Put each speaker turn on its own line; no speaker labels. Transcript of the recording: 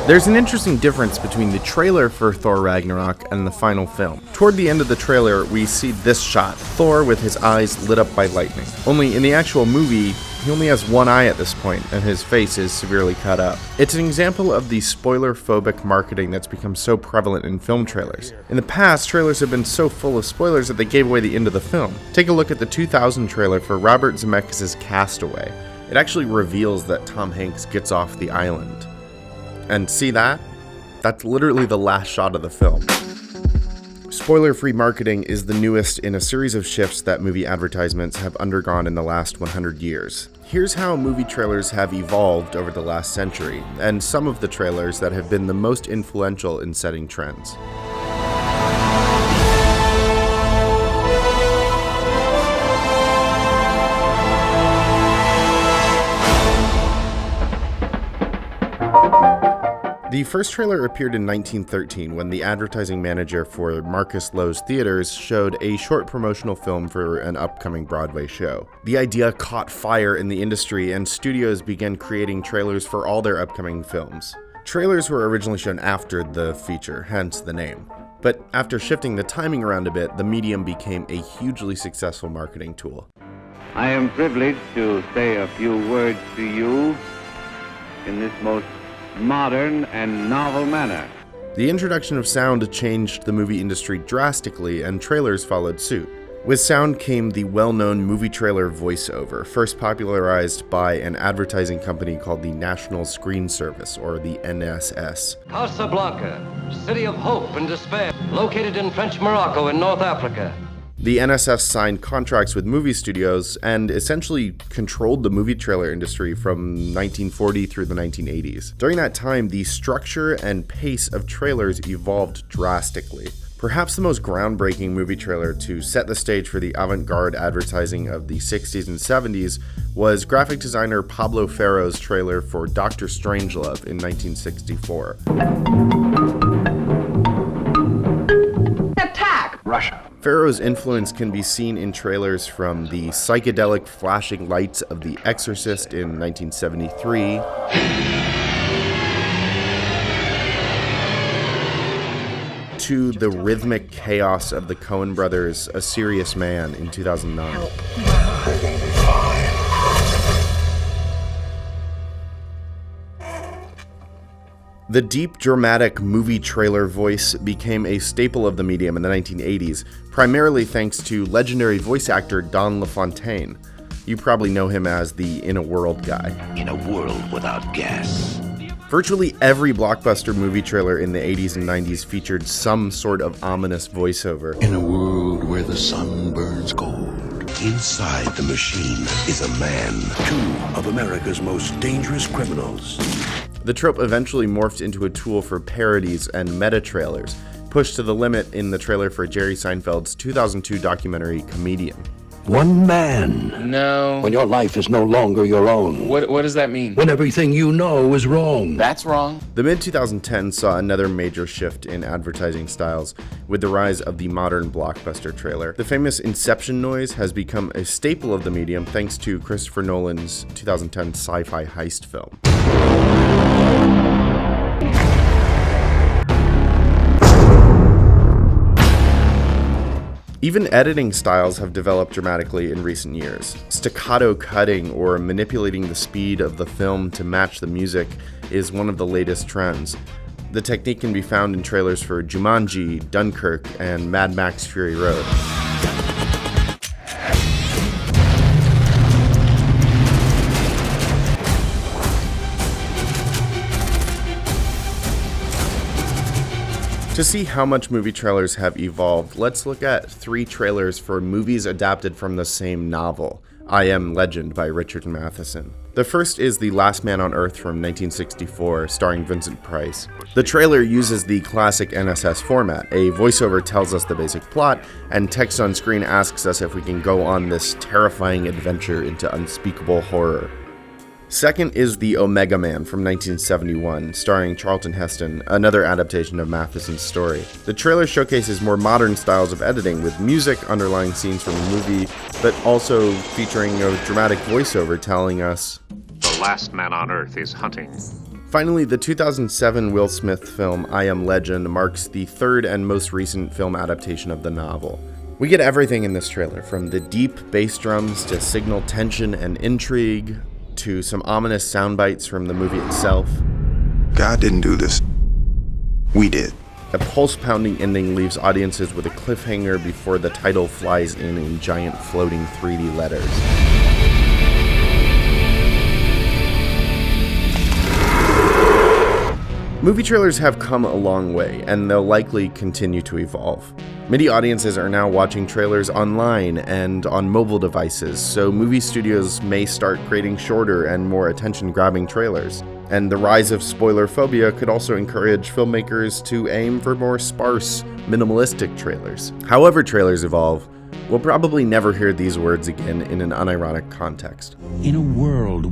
There's an interesting difference between the trailer for Thor Ragnarok and the final film. Toward the end of the trailer, we see this shot, Thor with his eyes lit up by lightning. Only in the actual movie, he only has one eye at this point, and his face is severely cut up. It's an example of the spoiler-phobic marketing that's become so prevalent in film trailers. In the past, trailers have been so full of spoilers that they gave away the end of the film. Take a look at the 2000 trailer for Robert Zemeckis' Castaway. It actually reveals that Tom Hanks gets off the island. And see that? That's literally the last shot of the film. Spoiler-free marketing is the newest in a series of shifts that movie advertisements have undergone in the last 100 years. Here's how movie trailers have evolved over the last century, and some of the trailers that have been the most influential in setting trends. The first trailer appeared in 1913 when the advertising manager for Marcus Loew's Theaters showed a short promotional film for an upcoming Broadway show. The idea caught fire in the industry and studios began creating trailers for all their upcoming films. Trailers were originally shown after the feature, hence the name. But after shifting the timing around a bit, the medium became a hugely successful marketing tool.
I am privileged to say a few words to you in this most modern and novel manner.
The introduction of sound changed the movie industry drastically, and trailers followed suit. With sound came the well-known movie trailer voiceover, first popularized by an advertising company called the National Screen Service, or the NSS.
Casablanca, city of hope and despair, located in French Morocco in North Africa.
The NSS signed contracts with movie studios and essentially controlled the movie trailer industry from 1940 through the 1980s. During that time, the structure and pace of trailers evolved drastically. Perhaps the most groundbreaking movie trailer to set the stage for the avant-garde advertising of the 60s and 70s was graphic designer Pablo Ferro's trailer for Dr. Strangelove in 1964.
Attack!
Russia.
Ferro's influence can be seen in trailers from the psychedelic flashing lights of The Exorcist in 1973, to the rhythmic chaos of the Coen brothers' A Serious Man in 2009. The deep, dramatic movie trailer voice became a staple of the medium in the 1980s, primarily thanks to legendary voice actor Don LaFontaine. You probably know him as the In a World guy.
In a world without gas.
Virtually every blockbuster movie trailer in the 80s and 90s featured some sort of ominous voiceover.
In a world where the sun burns gold. Inside the machine is a man. Two of America's most dangerous criminals.
The trope eventually morphed into a tool for parodies and meta-trailers, pushed to the limit in the trailer for Jerry Seinfeld's 2002 documentary Comedian.
One man.
No.
When your life is no longer your own.
What does that mean?
When everything you know is wrong.
That's wrong.
The mid-2010s saw another major shift in advertising styles with the rise of the modern blockbuster trailer. The famous Inception noise has become a staple of the medium thanks to Christopher Nolan's 2010 sci-fi heist film. Even editing styles have developed dramatically in recent years. Staccato cutting or manipulating the speed of the film to match the music is one of the latest trends. The technique can be found in trailers for Jumanji, Dunkirk, and Mad Max Fury Road. To see how much movie trailers have evolved, let's look at 3 trailers for movies adapted from the same novel, I Am Legend by Richard Matheson. The first is The Last Man on Earth from 1964, starring Vincent Price. The trailer uses the classic NSS format. A voiceover tells us the basic plot, and text on screen asks us if we can go on this terrifying adventure into unspeakable horror. Second is The Omega Man from 1971, starring Charlton Heston, another adaptation of Matheson's story. The trailer showcases more modern styles of editing, with music underlying scenes from the movie, but also featuring a dramatic voiceover telling us,
"The last man on Earth is hunting."
Finally, the 2007 Will Smith film I Am Legend marks the third and most recent film adaptation of the novel. We get everything in this trailer, from the deep bass drums to signal tension and intrigue, to some ominous sound bites from the movie itself.
God didn't do this. We did.
A pulse-pounding ending leaves audiences with a cliffhanger before the title flies in giant floating 3D letters. Movie trailers have come a long way, and they'll likely continue to evolve. Many audiences are now watching trailers online and on mobile devices, so movie studios may start creating shorter and more attention-grabbing trailers. And the rise of spoiler phobia could also encourage filmmakers to aim for more sparse, minimalistic trailers. However trailers evolve, we'll probably never hear these words again in an unironic context.
In a world